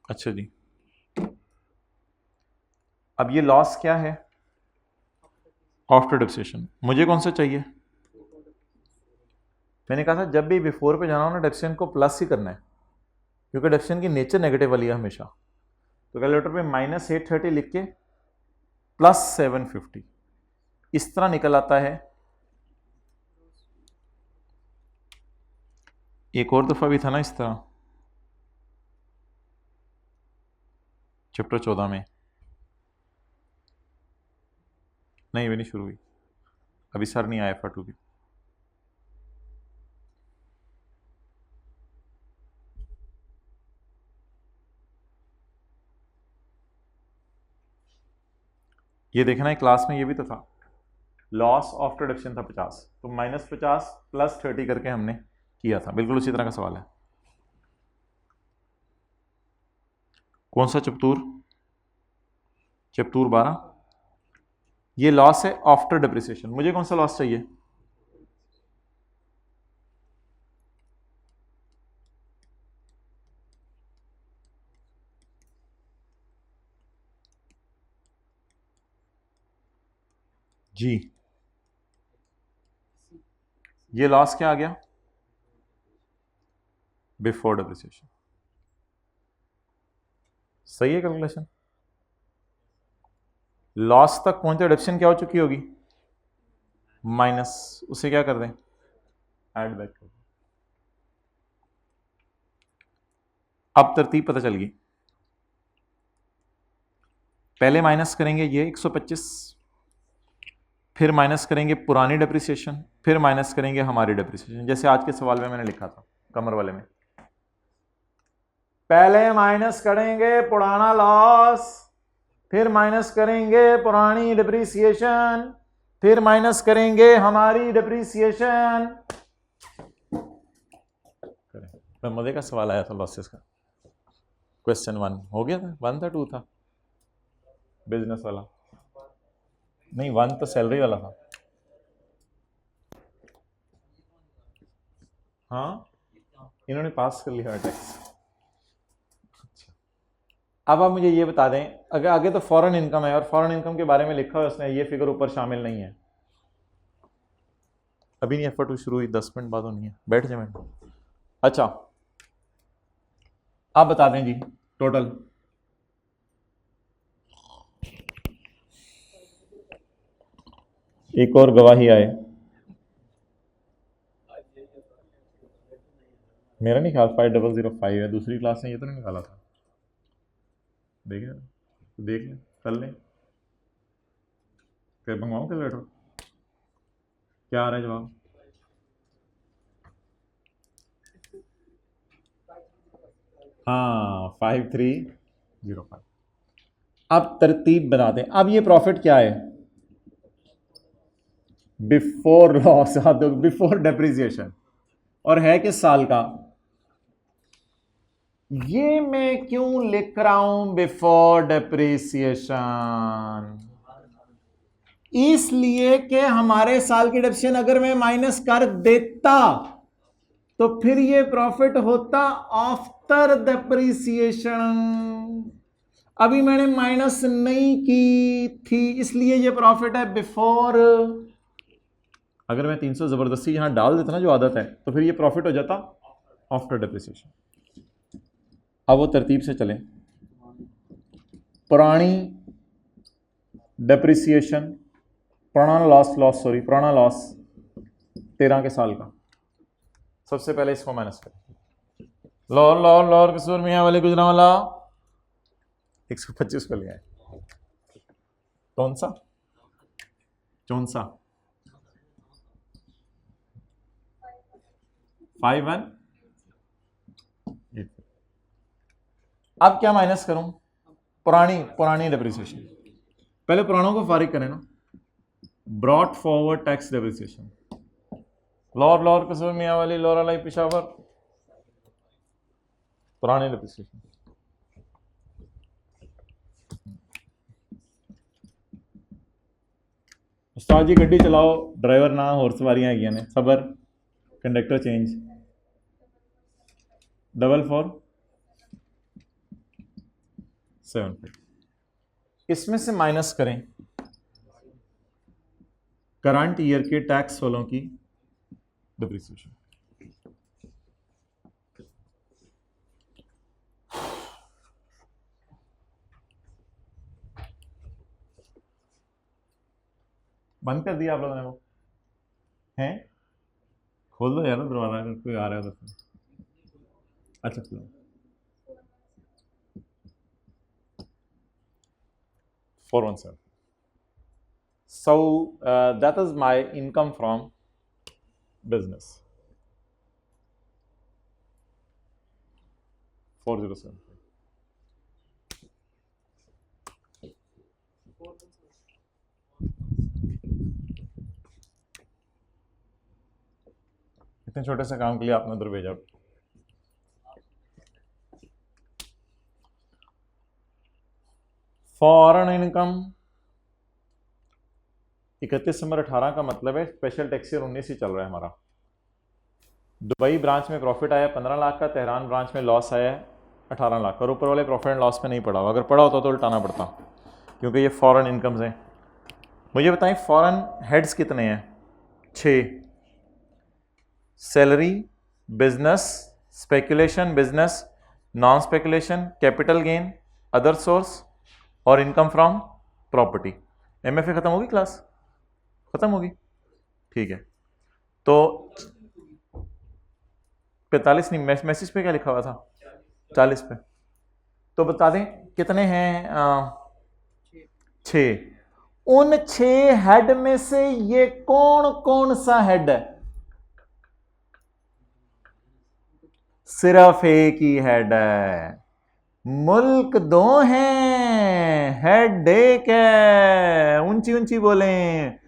अच्छा जी, अब ये लॉस क्या है, आफ्टर डेप्रिसिएशन। मुझे कौन सा चाहिए, मैंने कहा था जब भी बिफोर पे जाना हो ना डेप्रिसिएशन को प्लस ही करना है, क्योंकि डेप्रिसिएशन की नेचर नेगेटिव वाली है हमेशा। तो कैलकुलेटर पे -830 लिख के +750 इस तरह निकल आता है। एक और दफा भी था ना इस तरह, चैप्टर 14 में, नहीं भी नहीं शुरू हुई अभी, सर नहीं आया फाटू की। ये देखना है क्लास में, ये भी तो था, लॉस आफ्टर डेप्रिसिएशन था 50, तो -50 +30 करके हमने किया था, बिल्कुल उसी तरह का सवाल है। कौन सा चैप्टर, चैप्टर 12। ये लॉस है आफ्टर डेप्रिसिएशन, मुझे कौन सा लॉस चाहिए, जी ये लॉस क्या आ गया, बिफोर डेप्रिसिएशन। सही है कैलकुलेशन। लॉस तक पहुंचे डेप्रिसिएशन क्या हो चुकी होगी, माइनस, उसे क्या कर दें, ऐड बैक कर दें। अब तरतीब पता चल गई, पहले माइनस करेंगे ये 125, फिर माइनस करेंगे पुरानी डेप्रिसिएशन, फिर माइनस करेंगे हमारी डेप्रिसिएशन, जैसे आज के सवाल में मैंने लिखा था कमर वाले में। पहले माइनस करेंगे पुराना लॉस, फिर माइनस करेंगे पुरानी डेप्रिसिएशन, फिर माइनस करेंगे हमारी डिप्रिसिएशन। मजे का सवाल आया था लॉसेस का, क्वेश्चन 1 हो गया था, 1 था 2 था बिजनेस वाला, नहीं 1 तो सैलरी वाला था। हाँ इन्होंने पास कर लिया टैक्स। अब आप मुझे ये बता दें, अगर आगे तो फॉरेन इनकम है और फॉरेन इनकम के बारे में लिखा है उसने, ये फिगर ऊपर शामिल नहीं है। अभी नहीं, एफर्ट शुरू हुई, 10 मिनट बाद होनी है, बैठ जाए मैडम। अच्छा आप बता दें जी टोटल। एक और गवाही आए, मेरा नहीं ख्याल 5005 है, दूसरी क्लास ने ये तो नहीं निकाला था, देखें देख लें कर लें, फिर मंगवाऊँ कैलकुलेटर, क्या आ रहा है जवाब? हाँ 5305। अब तरतीब बना दें। अब ये प्रॉफिट क्या है? बिफोर लॉस, बिफोर डेप्रिसिएशन, और है किस साल का? ये मैं क्यों लिख रहा हूं बिफोर डेप्रिसिएशन? इसलिए कि हमारे साल की डेप्रिसिएशन अगर मैं माइनस कर देता तो फिर ये प्रॉफिट होता आफ्टर डेप्रिसिएशन। अभी मैंने माइनस नहीं की थी, इसलिए ये प्रॉफिट है बिफोर। अगर मैं 300 जबरदस्ती यहां डाल देता ना जो आदत है, तो फिर ये प्रॉफिट हो जाता आफ्टर डेप्रिसिएशन। अब वो तरतीब से चलें। पुरानी डेप्रिसिएशन, पुराना लॉस 13 के साल का। सबसे पहले इसको माइनस करें। लॉर कसूर मियाँ वाले गुजरा वाला 125 को लिया है। कौन सा? 51। अब क्या माइनस करूं? पुरानी डेप्रिसिएशन। पहले पुरानों को फारिग करें ना। ब्रॉट फॉरवर्ड टैक्स डेप्रिसिएशन, लॉर कसूर मियाँ वाली लॉर अलाई पिशावर, पुरानी डेप्रिसिएशन। उस्ताद जी गड्डी चलाओ, ड्राइवर ना होर सवारियां हैगियां ने, सबर, कंडक्टर चेंज, 4475। इसमें से माइनस करें करंट ईयर के टैक्स वालों की डिप्रिसिएशन। बंद कर दिया आप लोगों ने वो? हैं? खोल दो यार दरवाजा, अगर कोई आ रहा है उधर से। अच्छा खोलो। 417। So that is my income from business. 407। इतने छोटे से काम के लिए आपने उधर भेजा। फॉरेन इनकम 31 दिसंबर 18 का मतलब है स्पेशल टैक्स ईयर 19 ही चल रहा है हमारा। दुबई ब्रांच में प्रॉफिट आया 15 लाख का, तेहरान ब्रांच में लॉस आया 18 लाख का, और ऊपर वाले प्रॉफिट एंड लॉस में नहीं पड़ा। अगर पड़ा होता तो उल्टाना पड़ता, क्योंकि ये फॉरेन इनकम्स हैं। मुझे बताएं फॉरेन हेड्स कितने हैं? 6। Salary, business, speculation business, non speculation, capital gain, other source और इनकम फ्रॉम प्रॉपर्टी। एमएफए खत्म होगी क्लास? खत्म होगी, ठीक है। तो 45 नहीं, मैसेज पे क्या लिखा हुआ था? 40 पे। तो बता दें कितने हैं? 6। उन 6 हेड में से ये कौन कौन सा हेड है? सिर्फ एक ही हेड है। मुल्क 2 हैं, हेड एक है। ऊंची ऊंची बोलें।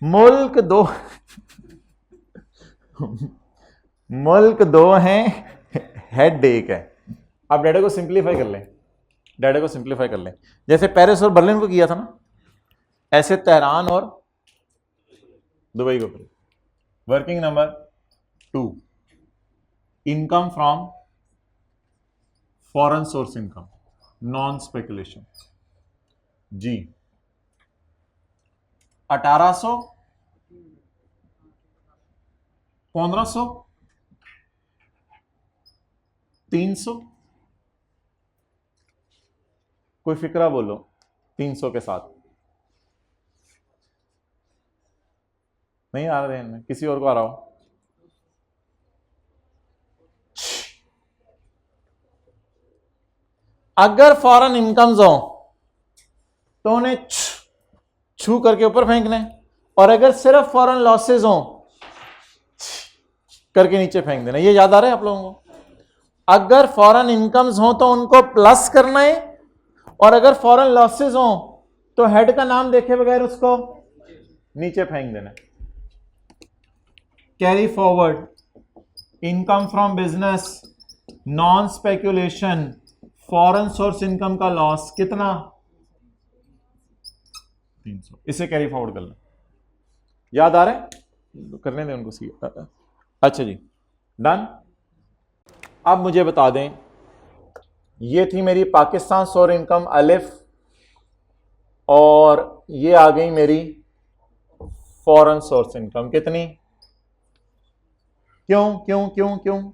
मुल्क दो मुल्क दो हैं, हेड एक है। अब डाटा को सिंप्लीफाई कर लें, डाटा को सिंप्लीफाई कर लें, जैसे पेरिस और बर्लिन को किया था ना, ऐसे तेहरान और दुबई को। Working number 2, income from foreign source income, non speculation. जी 1800, 1500, 300, कोई फिक्रा बोलो 300 के साथ। नहीं आ रहे हैं, किसी और को आ रहा हो? अगर फॉरेन इनकम्स हो तो उन्हें छू करके ऊपर फेंकना है, और अगर सिर्फ फॉरेन लॉसेज हो करके नीचे फेंक देना। ये याद आ रहा है आप लोगों को? अगर फॉरेन इनकम्स हो तो उनको प्लस करना है, और अगर फॉरेन लॉसेज हो तो हेड का नाम देखे बगैर उसको नीचे फेंक देना। Carry forward, income from business, non speculation, foreign source income का लॉस कितना? 300। इसे कैरी फॉरवर्ड कर लें। याद आ रहा है? करने दें उनको सी। अच्छा जी, डन। अब मुझे बता दें, ये थी मेरी पाकिस्तान सोर्स इनकम अलिफ, और ये आ गई मेरी फॉरेन सोर्स इनकम। कितनी? क्यों क्यों क्यों क्यों?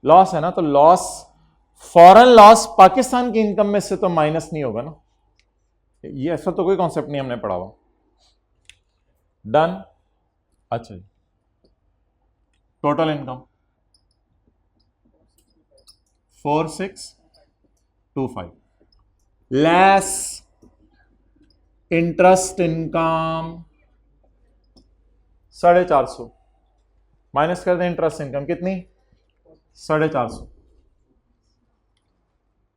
लॉस है ना, तो लॉस, फॉरेन लॉस पाकिस्तान की इनकम में से तो माइनस नहीं होगा ना। ये ऐसा तो कोई कॉन्सेप्ट नहीं हमने पढ़ा हुआ। डन। अच्छा जी, total income 4625, less interest income 450, minus कर दें इंटरेस्ट इनकम कितनी? 450।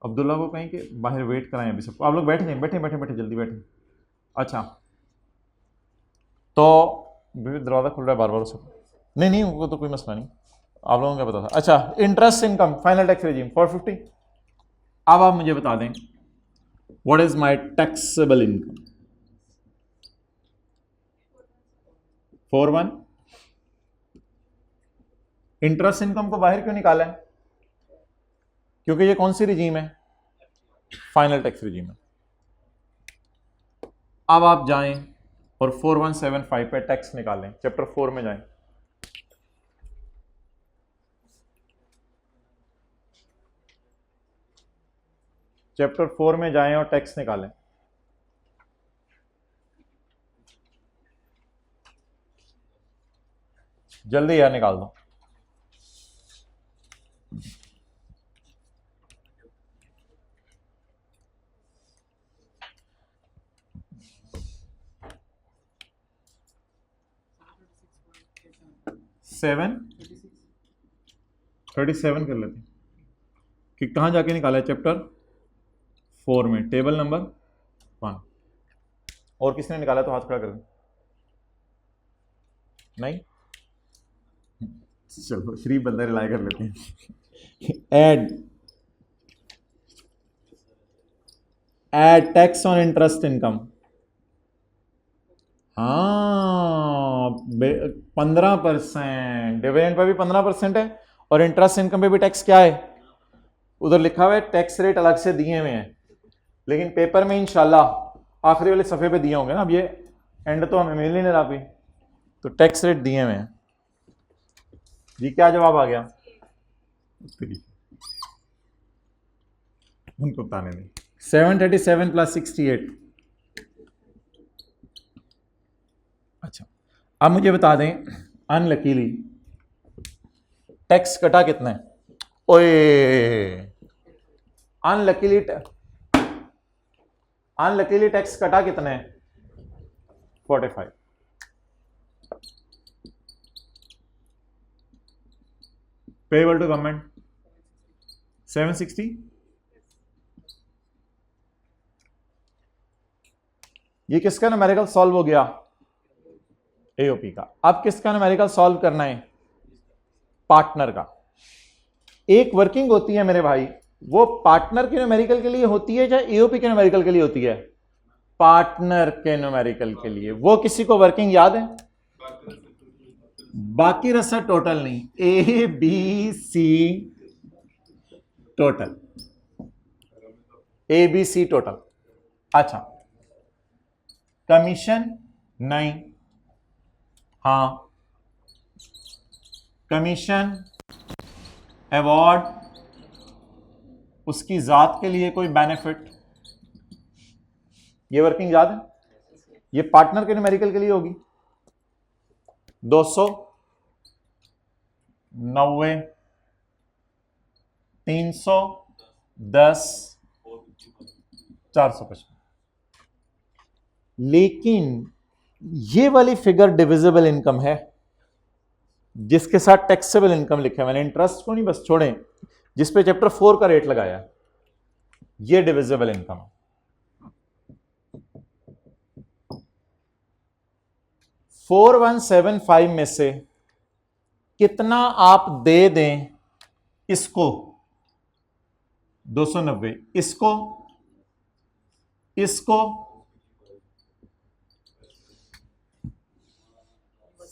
अब्दुल्ला को कहीं के बाहर वेट कराएं अभी सबको। आप लोग बैठ जाएं, बैठे बैठे बैठे जल्दी बैठे। अच्छा, तो दरवाजा खुल रहा है बार बार उसको। नहीं नहीं, वो तो कोई मसला नहीं, आप लोगों को क्या पता था। अच्छा, interest income final tax regime 450। अब आप मुझे बता दें what is my taxable income? 41। Interest income को बाहर क्यों निकाला है? क्योंकि ये कौन सी रिजीम है? फाइनल टैक्स रिजीम है। अब आप जाएं और 4175 पे टैक्स निकालें, चैप्टर 4 में जाएं। चैप्टर 4 में जाएं और टैक्स निकालें। जल्दी यार निकाल दो। सेवन 37 कर लेते कि कहाँ जाके निकाला है? चैप्टर 4 में, टेबल नंबर 1। और किसने निकाला तो हाथ खड़ा कर दें। नहीं, चलो शरीफ बंदा रिलाई कर लेते हैं। Add tax on interest income. हाँ, 15%। डिविडेंड पर भी 15% है, और इंटरेस्ट इनकम पे भी टैक्स क्या है? उधर लिखा हुआ है टैक्स रेट अलग से दिए हुए हैं, लेकिन पेपर में इंशाल्लाह आखिरी वाले सफ़े पे दिए होंगे ना। अब ये एंड तो हमें मिल ही नहीं रहा अभी, तो टैक्स रेट दिए हुए हैं जी। क्या जवाब आ गया? उनको बताने दें। 737 प्लस 68। अच्छा, अब मुझे बता दें अनलकीली टैक्स कटा कितना है? ओए, अनलकीली टैक्स कटा कितना है? 45। Payable to government 760। ये किसका न्यूमेरिकल सॉल्व हो गया? एओपी का। अब किसका न्यूमेरिकल सॉल्व करना है? पार्टनर का। एक वर्किंग होती है मेरे भाई, वो पार्टनर के न्यूमेरिकल के लिए होती है या एओपी के न्यूमेरिकल के लिए होती है? पार्टनर के न्यूमेरिकल के लिए। वो किसी को वर्किंग याद है? बाकी रस्सा टोटल नहीं, A B C total, A B C total. अच्छा, कमीशन नहीं, हाँ कमीशन, अवार्ड, उसकी जात के लिए कोई बेनिफिट, ये वर्किंग याद है? ये पार्टनर के न्यूमेरिकल के लिए होगी। 290, 310, 455। लेकिन ये वाली फिगर डिविजिबल इनकम है जिसके साथ टैक्सेबल इनकम लिखा है। मैंने इंटरेस्ट को नहीं बस छोड़ें, जिस पे चैप्टर 4 का रेट लगाया, ये डिविजिबल इनकम है। 4175 में से कितना आप दे दें इसको? 290, इसको, इसको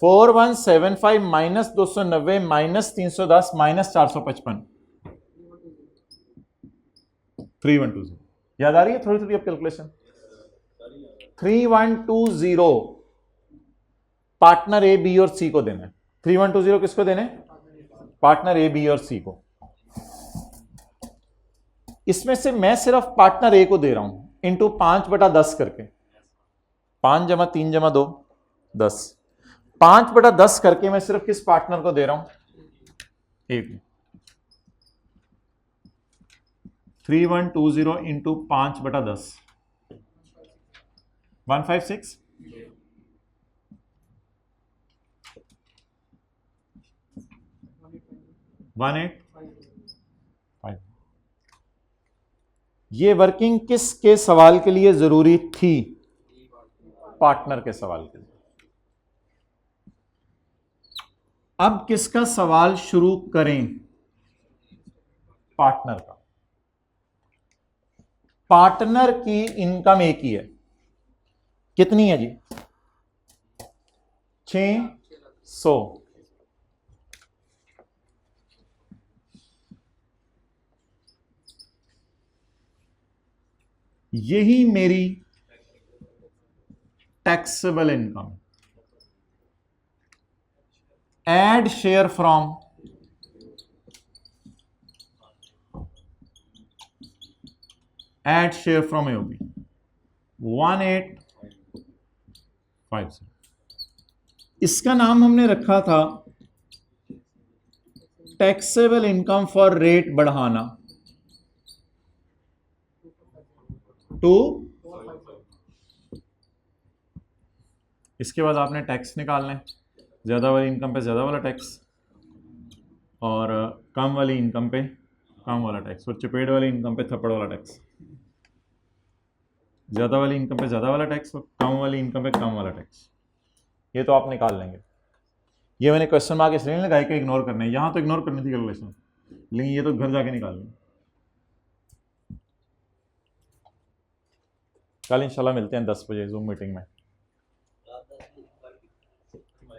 4175 माइनस 290 माइनस 310 माइनस 455, 3120। याद आ रही है थोड़ी थोड़ी अब कैलकुलेशन? 3120 पार्टनर ए बी और सी को देना है। 3120 किसको देने? पार्टनर ए बी और सी को। इसमें से मैं सिर्फ पार्टनर ए को दे रहा हूं इंटू 5/10 करके, 5 जमा 3 जमा 2 10, 5/10 करके मैं सिर्फ किस पार्टनर को दे रहा हूं? ए को। 3120 इंटू 5/10, 156, 185। ये वर्किंग किसके सवाल के लिए जरूरी थी? पार्टनर के सवाल के लिए। अब किसका सवाल शुरू करें? पार्टनर का। पार्टनर की इनकम एक ही है, कितनी है जी? 600। यही मेरी taxable income. Add share from, add share from AOB 1850। इसका नाम हमने रखा था टैक्सेबल इनकम फॉर रेट बढ़ाना टू। इसके बाद आपने टैक्स निकालना है, ज़्यादा वाली इनकम पे ज़्यादा वाला टैक्स और कम वाली इनकम पे कम वाला टैक्स, और चपेट वाली इनकम पे थप्पड़ वाला टैक्स। ज़्यादा वाली इनकम पे ज़्यादा वाला टैक्स और कम वाली इनकम पे कम वाला टैक्स। ये तो आप निकाल लेंगे। ये मैंने क्वेश्चन मार्क इसलिए नहीं लगाया कि इग्नोर करना है, यहाँ तो इग्नोर करनी थी कैलकुलेशन, लेकिन ये तो घर जाके निकाल लेंगे। कल इंशाल्लाह मिलते हैं 10 बजे जूम मीटिंग में।